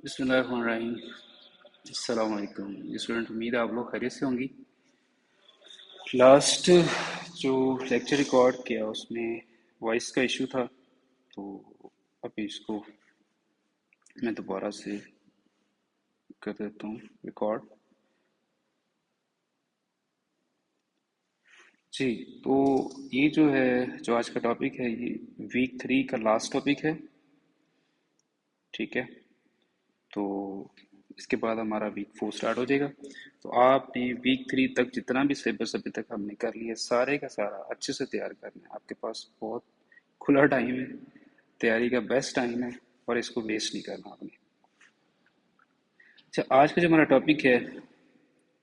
बिस्मिल्लाहिर्रहमानिर्रहीम। अस्सलाम वालेकुम। स्टूडेंट, उम्मीद है आप लोग खैरियत से होंगी। लास्ट जो लेक्चर रिकॉर्ड किया उसमें वॉइस का इशू था, तो अभी इसको मैं दोबारा से कर देता हूँ रिकॉर्ड। जी, तो ये जो है, जो आज का टॉपिक है, ये वीक 3 का लास्ट टॉपिक है। ठीक है, तो इसके बाद हमारा वीक 4 स्टार्ट हो जाएगा। तो आपने वीक 3 तक जितना भी सिलेबस अभी तक हमने कर लिया, सारे का सारा अच्छे से तैयार करना है। आपके पास बहुत खुला टाइम है, तैयारी का बेस्ट टाइम है, और इसको वेस्ट नहीं करना आपने। अच्छा, आज का जो हमारा टॉपिक है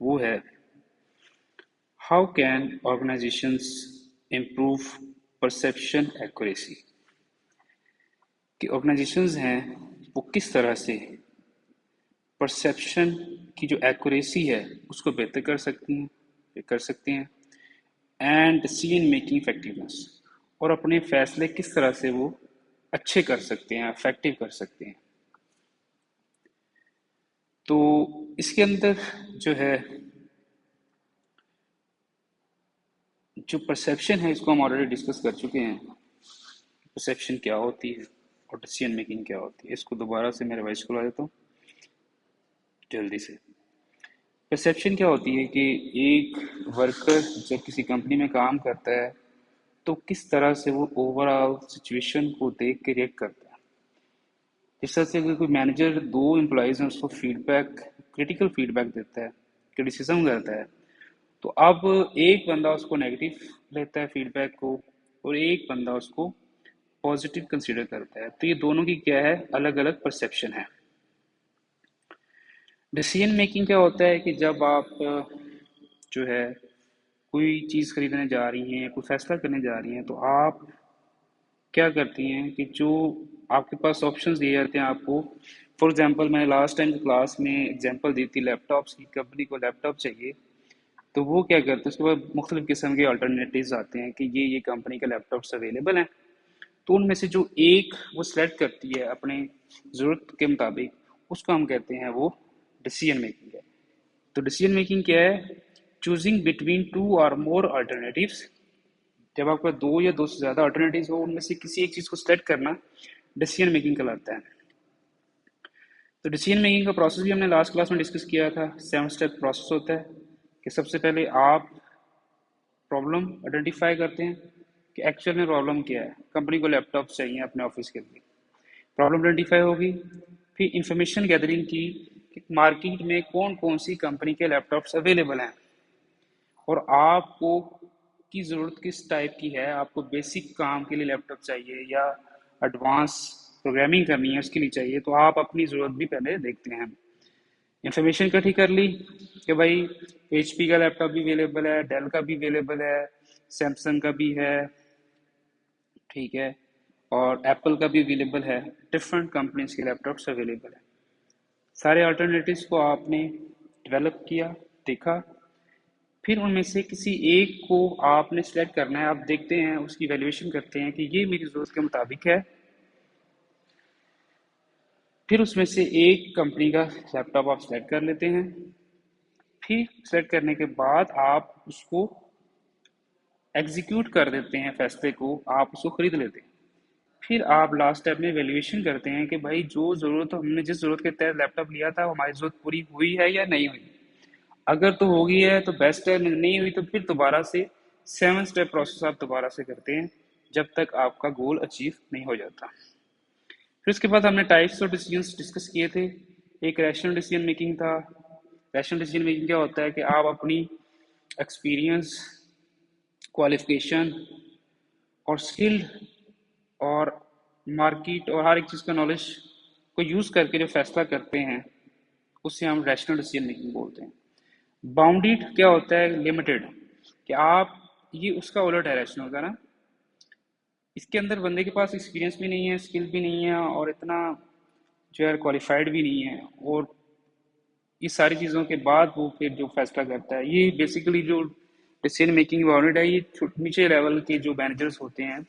वो है how can organisations improve perception accuracy. कि ऑर्गेनाइजेशंस हैं वो किस तरह से परसेप्शन की जो एक्यूरेसी है उसको बेहतर कर सकती हैं एंड डिसीजन मेकिंग इफेक्टिवनेस, और अपने फैसले किस तरह से वो अच्छे कर सकते हैं, इफेक्टिव कर सकते हैं। तो इसके अंदर जो है, जो परसेप्शन है इसको हम ऑलरेडी डिस्कस कर चुके हैं। परसेप्शन क्या होती है और डिसीजन मेकिंग क्या होती है, इसको दोबारा से मैं रिवाइज करवा देता हूँ जल्दी से। परसेप्शन क्या होती है कि एक वर्कर जब किसी कंपनी में काम करता है तो किस तरह से वो ओवरऑल सिचुएशन को देख के रिएक्ट करता है। जिस तरह से अगर कोई मैनेजर दो एम्प्लॉयज़ हैं उसको फीडबैक, क्रिटिकल फीडबैक देता है, क्रिटिसिज्म करता है, तो अब एक बंदा उसको नेगेटिव लेता है फीडबैक को, और एक बंदा उसको पॉजिटिव कंसीडर करता है। तो ये दोनों की क्या है, अलग अलग परसेप्शन है। डिसीजन मेकिंग क्या होता है कि जब आप जो है कोई चीज़ खरीदने जा रही हैं, कोई फैसला करने जा रही हैं, तो आप क्या करती हैं कि जो आपके पास ऑप्शंस दिए जाते हैं आपको। फॉर एग्जांपल, मैंने लास्ट टाइम क्लास में एग्जांपल दी थी लैपटॉप्स की। कंपनी को लैपटॉप चाहिए, तो वो क्या करते हैं, उसके बाद मुख्तलिफ किस्म के अल्टरनेटिव्स आते हैं कि ये कंपनी के लैपटॉप्स अवेलेबल हैं। तो उनमें से जो एक वो सेलेक्ट करती है अपने ज़रूरत के मुताबिक, उसको हम कहते हैं वो डिसीजन मेकिंग है। तो डिसीजन मेकिंग क्या है, चूजिंग बिटवीन टू और मोर अल्टरनेटिव्स। जब आपका दो या दो से ज़्यादा अल्टरनेटिव्स हो, उनमें से किसी एक चीज़ को सेलेक्ट करना डिसीजन मेकिंग कहलाता है। तो डिसीजन मेकिंग का प्रोसेस भी हमने लास्ट क्लास में डिस्कस किया था। 7 स्टेप प्रोसेस होता है कि सबसे पहले आप प्रॉब्लम आइडेंटिफाई करते हैं कि एक्चुअल में प्रॉब्लम क्या है। कंपनी को लैपटॉप चाहिए अपने ऑफिस के लिए, प्रॉब्लम आइडेंटिफाई होगी। फिर इंफॉर्मेशन गैदरिंग की कि मार्केट में कौन कौन सी कंपनी के लैपटॉप्स अवेलेबल हैं, और आपको की ज़रूरत किस टाइप की है। आपको बेसिक काम के लिए लैपटॉप चाहिए या एडवांस प्रोग्रामिंग करनी है उसके लिए चाहिए, तो आप अपनी ज़रूरत भी पहले देखते हैं। इंफॉर्मेशन इकट्ठी कर ली कि भाई HP का लैपटॉप भी अवेलेबल है, डेल का भी अवेलेबल है, सैमसंग का भी है, ठीक है, और एप्पल का भी अवेलेबल है। डिफरेंट कंपनीज के लैपटॉप्स अवेलेबल है। सारे अल्टरनेटिव्स को आपने डेवलप किया, देखा। फिर उनमें से किसी एक को आपने सेलेक्ट करना है। आप देखते हैं, उसकी वैल्यूएशन करते हैं कि ये मेरी ज़रूरत के मुताबिक है। फिर उसमें से एक कंपनी का लैपटॉप आप सेलेक्ट कर लेते हैं। फिर सेलेक्ट करने के बाद आप उसको एग्जीक्यूट कर देते हैं, फैसले को आप उसको खरीद लेते हैं। फिर आप लास्ट स्टेप में वैल्यूएशन करते हैं कि भाई जो ज़रूरत, हमने जिस ज़रूरत के तहत लैपटॉप लिया था, वो हमारी ज़रूरत पूरी हुई है या नहीं हुई। अगर तो होगी है तो बेस्ट है, नहीं हुई तो फिर दोबारा से 7 स्टेप प्रोसेस आप दोबारा से करते हैं जब तक आपका गोल अचीव नहीं हो जाता। फिर उसके बाद हमने टाइप्स ऑफ डिसीजंस डिस्कस किए थे। एक रैशनल डिसीजन मेकिंग था। रैशनल डिसीजन मेकिंग क्या होता है कि आप अपनी एक्सपीरियंस, क्वालिफिकेशन और स्किल और मार्केट और हर एक चीज़ का नॉलेज को यूज़ करके जो फैसला करते हैं, उससे हम रैशनल डिसीजन मेकिंग बोलते हैं। बाउंडेड क्या होता है, लिमिटेड, कि आप, ये उसका उलट है रैशनल का ना। इसके अंदर बंदे के पास एक्सपीरियंस भी नहीं है, स्किल भी नहीं है, और इतना जो है क्वालिफाइड भी नहीं है, और इस सारी चीज़ों के बाद वो फिर जो फैसला करता है, ये बेसिकली जो डिसीजन मेकिंग बाउंडेड है, ये नीचे लेवल के जो मैनेजर्स होते हैं,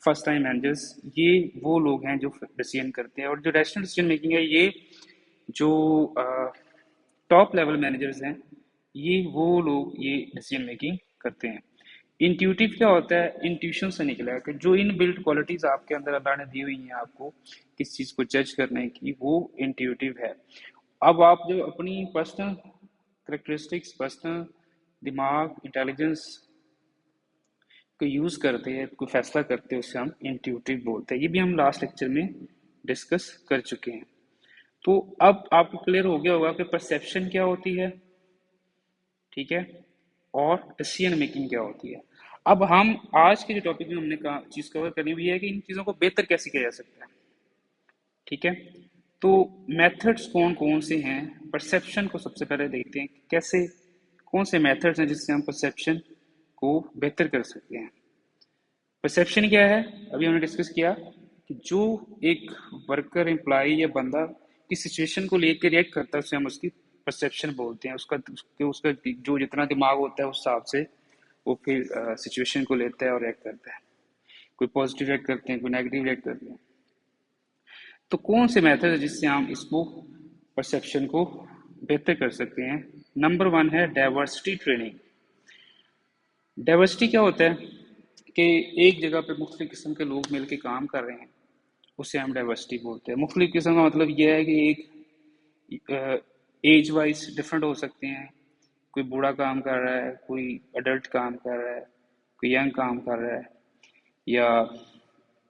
फर्स्ट टाइम मैनेजर्स, ये वो लोग हैं जो डिसीजन करते हैं। और जो रैशनल डिसीजन मेकिंग है, ये جو ٹاپ لیول مینیجرز ہیں وہ لوگ یہ ڈیسیجن میکنگ کرتے ہیں. انٹیوٹیو کیا ہوتا ہے؟ انٹیوشن سے نکلا ہے کہ جو ان بلڈ کوالٹیز آپ کے اندر اللہ نے دی ہوئی ہیں آپ کو کس چیز کو جج کرنے کی، وہ انٹیوٹیو ہے. اب آپ جو اپنی پرسنل کریکٹرسٹکس، پرسنل دماغ، انٹیلیجنس کو یوز کرتے ہیں، کوئی فیصلہ کرتے ہیں، اسے ہم انٹیوٹیو بولتے ہیں. یہ بھی ہم لاسٹ لیکچر میں ڈسکس کر چکے ہیں. تو اب آپ کو کلیئر ہو گیا ہوگا کہ پرسیپشن کیا ہوتی ہے، ٹھیک ہے، اور ڈیسیژن میکنگ کیا ہوتی ہے. اب ہم آج کے جو ٹاپک میں ہم نے چیز کور کرنی ہوئی ہے کہ ان چیزوں کو بہتر کیسے کیا جا سکتا ہے. ٹھیک ہے، تو میتھڈس کون کون سے ہیں؟ پرسیپشن کو سب سے پہلے دیکھتے ہیں کہ کیسے، کون سے میتھڈس ہیں جس سے ہم پرسیپشن کو بہتر کر سکتے ہیں. پرسیپشن کیا ہے؟ ابھی ہم نے ڈسکس کیا کہ جو ایک ورکر، امپلائی یا بندہ کی سچویشن کو لے کے ریئیکٹ کرتا ہے اسے ہم اس کی پرسیپشن بولتے ہیں. اس کا جو جتنا دماغ ہوتا ہے اس حساب سے وہ پھر سچویشن کو لیتا ہے اور ریئیکٹ کرتا ہے. کوئی پازیٹیو ریئیکٹ کرتے ہیں، کوئی نیگیٹو ریئیکٹ کرتے ہیں. تو کون سے میتھڈ ہے جس سے ہم اس کو پرسیپشن کو بہتر کر سکتے ہیں؟ نمبر 1 ہے ڈائیورسٹی ٹریننگ. ڈائیورسٹی کیا ہوتا ہے کہ ایک جگہ پہ مختلف قسم کے لوگ مل کے کام کر رہے ہیں، اسے ہم ڈائیورسٹی بولتے ہیں. مختلف قسم کا مطلب یہ ہے کہ ایک ایج وائز ڈفرینٹ ہو سکتے ہیں. کوئی بوڑھا کام کر رہا ہے، کوئی اڈلٹ کام کر رہا ہے، کوئی ینگ کام کر رہا ہے، یا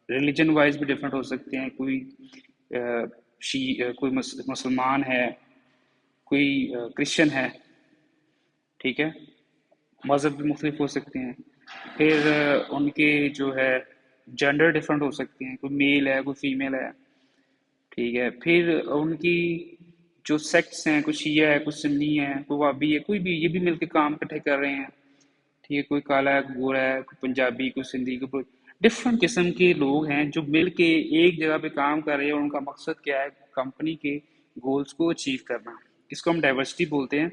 ریلیجن وائز بھی ڈفرینٹ ہو سکتے ہیں. کوئی مسلمان ہے، کوئی کرسچن ہے، ٹھیک ہے، مذہب بھی مختلف ہو سکتے ہیں. پھر ان کے جو ہے جینڈر ڈفرینٹ ہو سکتے ہیں، کوئی میل ہے، کوئی فیمیل ہے، ٹھیک ہے. پھر ان کی جو سیکٹس ہیں، کوئی شیعہ ہے، کوئی سنی ہے، کوئی وابی ہے، کوئی بھی، یہ بھی مل کے کام اکٹھے کر رہے ہیں، ٹھیک ہے. کوئی کالا ہے، کوئی گورا ہے، کوئی پنجابی، کوئی سندھی، کوئی ڈفرینٹ قسم کے لوگ ہیں جو مل کے ایک جگہ پہ کام کر رہے ہیں، اور ان کا مقصد کیا ہے؟ کمپنی کے گولز کو اچیو کرنا. اس کو ہم ڈائیورسٹی بولتے ہیں.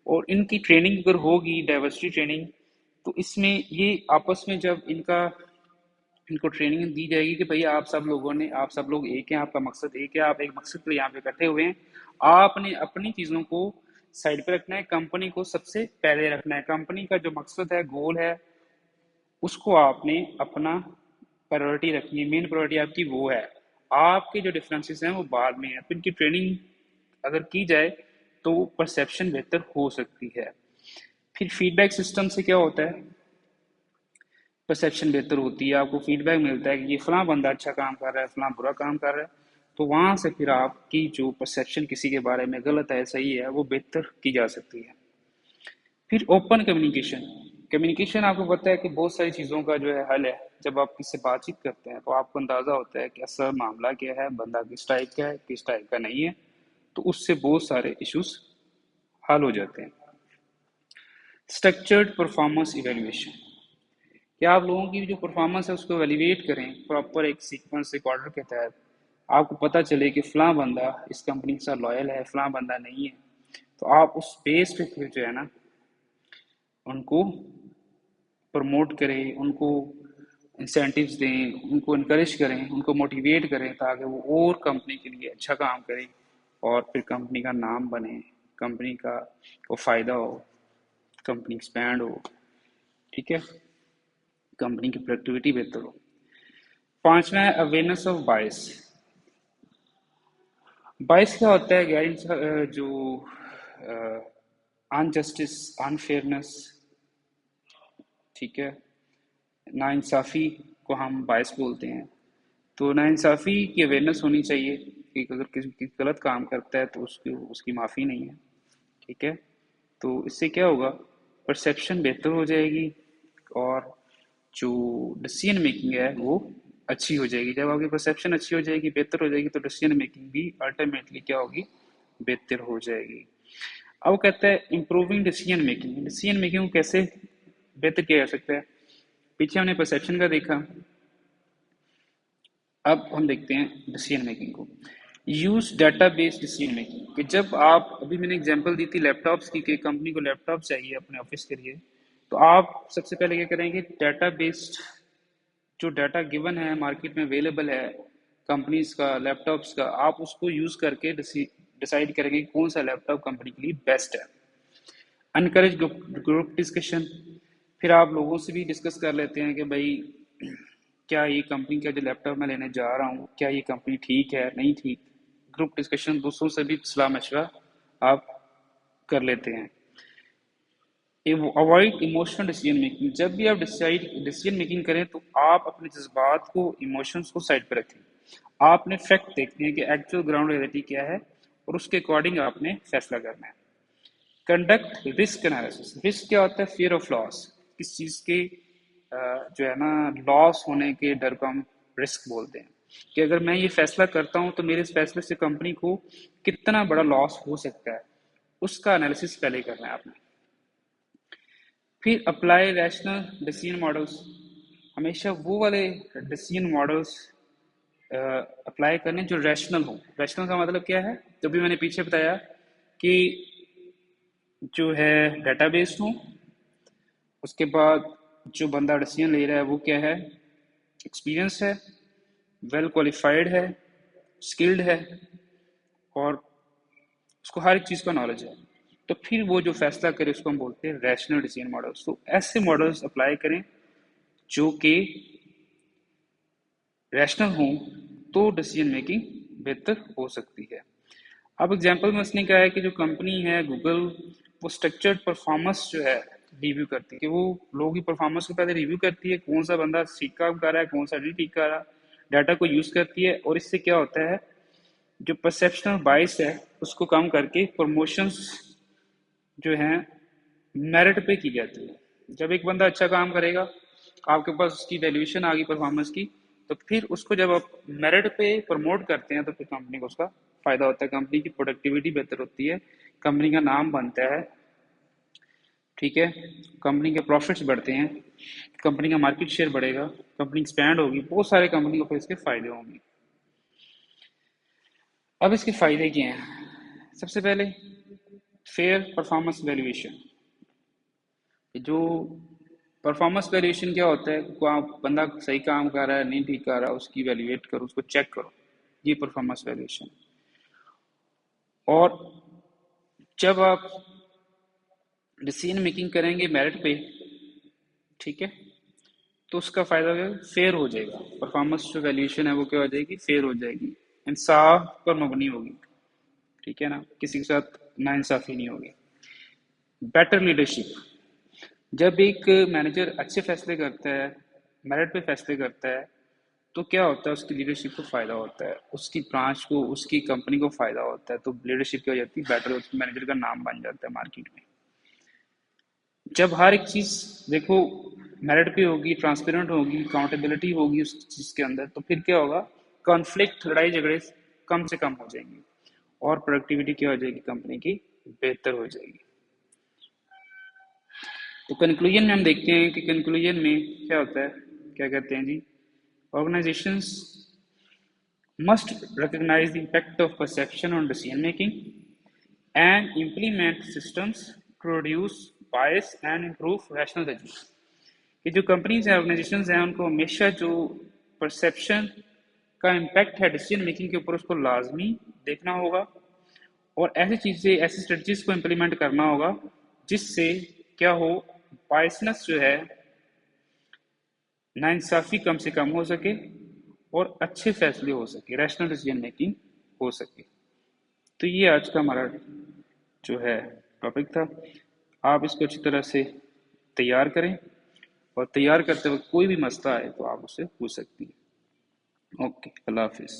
اور ان کی ٹریننگ اگر ہوگی، ڈائیورسٹی ٹریننگ، تو اس میں یہ آپس میں جب ان کو ٹریننگ دی جائے گی کہ بھئی آپ سب لوگ ایک ہیں، آپ کا مقصد ایک ہے، آپ ایک مقصد کے لیے یہاں پہ اکٹھے ہوئے ہیں. آپ نے اپنی چیزوں کو سائڈ پہ رکھنا ہے، کمپنی کو سب سے پہلے رکھنا ہے. کمپنی کا جو مقصد ہے، گول ہے، اس کو آپ نے اپنا پرائورٹی رکھنی ہے. مین پرائورٹی آپ کی وہ ہے. آپ کے جو ڈفرینسز ہیں وہ بعد میں ہیں. پھر ان کی ٹریننگ اگر کی جائے تو پرسیپشن بہتر ہو سکتی ہے. پھر فیڈ بیک سسٹم سے کیا ہوتا ہے؟ پرسیپشن بہتر ہوتی ہے. آپ کو فیڈ بیک ملتا ہے کہ یہ فلاں بندہ اچھا کام کر رہا ہے، فلاں برا کام کر رہا ہے. تو وہاں سے پھر آپ کی جو پرسیپشن کسی کے بارے میں غلط ہے، صحیح ہے، وہ بہتر کی جا سکتی ہے. پھر اوپن کمیونیکیشن آپ کو پتہ ہے کہ بہت ساری چیزوں کا جو ہے حل ہے. جب آپ کس سے بات چیت کرتے ہیں تو آپ کو اندازہ ہوتا ہے کہ اصل معاملہ کیا ہے، بندہ کس ٹائپ کا ہے، کس ٹائپ کا نہیں ہے. تو اس سے بہت سارے ایشوز حل ہو جاتے ہیں. اسٹرکچرڈ پرفارمنس ایویلویشن، کہ آپ لوگوں کی جو پرفارمنس ہے اس کو ایویلیویٹ کریں پراپر ایک سیکوینس، ایک آرڈر کے تحت. آپ کو پتہ چلے کہ فلاں بندہ اس کمپنی کے ساتھ لائل ہے، فلاں بندہ نہیں ہے. تو آپ اس بیس پہ پھر جو ہے نا ان کو پروموٹ کریں، ان کو انسینٹیوز دیں، ان کو انکریج کریں، ان کو موٹیویٹ کریں تاکہ وہ اور کمپنی کے لیے اچھا کام کریں، اور پھر کمپنی کا نام بنے، کمپنی کا کو فائدہ ہو، کمپنی ایکسپینڈ ہو، ٹھیک ہے، کمپنی کی پروڈکٹیوٹی بہتر ہو. 5واں ہے اویئرنیس آف بائس. بائس کیا ہوتا ہے؟ جو انجسٹس، انفیئرنس، ٹھیک ہے، ناانصافی کو ہم بائس بولتے ہیں. تو ناانصافی کی اویئرنیس ہونی چاہیے کہ اگر کسی غلط کام کرتا ہے تو اس کی معافی نہیں ہے، ٹھیک ہے. تو اس سے کیا ہوگا؟ پرسیپشن بہتر ہو جائے گی، اور جو ڈیسیژن میکنگ ہے وہ اچھی ہو جائے گی. جب آپ کی پرسیپشن اچھی ہو جائے گی، بہتر ہو جائے گی، تو ڈیسیژن میکنگ بھی الٹیمیٹلی کیا ہوگی؟ بہتر ہو جائے گی. اب وہ کہتا ہے improving decision making. Decision making کو کیسے بہتر کیا جا سکتا ہے؟ پیچھے ہم نے پرسیپشن کا دیکھا، اب ہم دیکھتے ہیں ڈیسیژن میکنگ کو. Use data base decision making, کہ جب آپ، ابھی میں نے اگزامپل دی تھی لیپ ٹاپس کی کہ کمپنی کو لیپ ٹاپ چاہیے اپنے آفس کے لیے. تو آپ سب سے پہلے کیا کریں گے؟ ڈیٹا بیسڈ جو ڈیٹا گیون ہے، مارکیٹ میں اویلیبل ہے کمپنیز کا، لیپ ٹاپس کا، آپ اس کو یوز کر کے डिसाइड करेंगे कि कौन सा लैपटॉप कंपनी के लिए बेस्ट है। अनकरेज ग्रुप डिस्कशन, फिर आप लोगों से भी डिस्कस कर लेते हैं कि भाई क्या ये कंपनी का जो लैपटॉप मैं लेने जा रहा हूँ क्या ये कंपनी ठीक है नहीं ठीक। ग्रुप डिस्कशन, दूसरों से भी सलाह मशवरा आप कर लेते हैं। अवॉइड इमोशनल डिसीजन मेकिंग, जब भी आप डिसीजन मेकिंग करें तो आप अपने जज्बात को, इमोशंस को साइड पर रखें। आपने फैक्ट देखने हैं कि एक्चुअल ग्राउंड रियलिटी क्या है और उसके अकॉर्डिंग आपने फैसला करना है। कंडक्ट रिस्क एनालिसिस, रिस्क क्या होता है? फियर ऑफ लॉस, किस चीज़ के जो है ना लॉस होने के डर को हम रिस्क बोलते हैं, कि अगर मैं ये फैसला करता हूँ तो मेरे इस फैसले से कंपनी को कितना बड़ा लॉस हो सकता है, उसका एनालिसिस पहले करना है आपने। फिर अप्लाई रैशनल डिसीजन मॉडल्स, हमेशा वो वाले डिसीजन मॉडल्स अप्लाई करने जो रैशनल हो। रैशनल का मतलब क्या है? जो भी मैंने पीछे बताया कि जो है डेटाबेस हो, उसके बाद जो बंदा डिसीजन ले रहा है वो क्या है? एक्सपीरियंस है, वेल क्वालिफाइड है, स्किल्ड है और उसको हर एक चीज़ का नॉलेज है। तो फिर वो जो फैसला करे उसको हम बोलते हैं रैशनल डिसीजन मॉडल्स। तो ऐसे मॉडल्स अप्लाई करें जो कि रैशनल हों, तो डिसीजन मेकिंग बेहतर हो सकती है। अब एग्जांपल में उसने कहा है कि जो कंपनी है गूगल, वो स्ट्रक्चर्ड परफॉर्मेंस जो है रिव्यू करती है, कि वो लोगों की परफॉर्मेंस को पहले रिव्यू करती है, कौन सा बंदा ठीक काम कर रहा है, कौन सा नहीं ठीक कर रहा, डाटा को यूज़ करती है। और इससे क्या होता है, जो परसेप्शनल बाइस है उसको कम करके प्रमोशंस जो है मेरिट पे की जाती है। जब एक बंदा अच्छा काम करेगा, आपके पास उसकी वैल्यूएशन आ गई परफॉर्मेंस की, तो फिर उसको जब आप मेरिट पे प्रमोट करते हैं तो फिर कंपनी को उसका फायदा होता है, कंपनी की प्रोडक्टिविटी बेहतर होती है, कंपनी का नाम बनता है, ठीक है, कंपनी के प्रॉफिट्स बढ़ते हैं, कंपनी का मार्केट शेयर बढ़ेगा, कंपनी एक्सपैंड होगी, बहुत सारे कंपनी को फिर इसके फायदे होंगे। अब इसके फायदे क्या हैं? सबसे पहले फेयर परफॉर्मेंस वैल्यूएशन। जो परफॉर्मेंस वैल्यूएशन क्या होता है, को आप बंदा सही काम कर रहा है नहीं ठीक कर रहा, उसकी वैल्यूएट करो, उसको चेक करो, ये परफॉर्मेंस वैल्यूएशन। और जब आप डिसीजन मेकिंग करेंगे मेरिट पे, ठीक है, तो उसका फायदा फेयर हो जाएगा। परफॉर्मेंस जो वैल्यूएशन है वो क्या हो जाएगी? फेयर हो जाएगी, इंसाफ पर मबनी होगी, ठीक है ना, किसी के साथ नाइंसाफी नहीं होगी। बेटर लीडरशिप, जब एक मैनेजर अच्छे फैसले करता है, मेरिट पे फैसले करता है, तो क्या होता है, उसकी लीडरशिप को फायदा होता है, उसकी ब्रांच को, उसकी कंपनी को फायदा होता है। तो लीडरशिप क्या हो जाती है? बेटर, उसकी मैनेजर का नाम बन जाता है मार्केट में। जब हर एक चीज देखो मेरिट पे होगी, ट्रांसपेरेंट होगी, अकाउंटेबिलिटी होगी उस चीज के अंदर, तो फिर क्या होगा? कॉन्फ्लिक्ट, लड़ाई झगड़े कम से कम हो जाएंगे और प्रोडक्टिविटी क्या हो जाएगी? कंपनी की बेहतर हो जाएगी। तो कंक्लूजन में हम देखते हैं कि कंक्लूजन में क्या होता है, क्या कहते हैं जी, organisations must recognize the impact of perception on decision making and implement systems to reduce bias and improve rational judgment। कि जो कंपनीज हैं, ऑर्गेनाइजेशंस हैं, उनको हमेशा जो परसेप्शन का इम्पैक्ट है डिसीजन मेकिंग के ऊपर, उसको लाजमी देखना होगा और ऐसी चीज़ें, ऐसी स्ट्रेटजीज को इम्प्लीमेंट करना होगा जिससे क्या हो, बायसनेस जो है, नाइंसाफी कम से कम हो सके और अच्छे फैसले हो सके, रैशनल डिसीजन मेकिंग हो सके। तो ये आज का हमारा जो है टॉपिक था। आप इसको अच्छी तरह से तैयार करें और तैयार करते वक्त कोई भी मसला आए तो आप उससे पूछ सकती हैं। ओके, अल्लाह हाफिज़।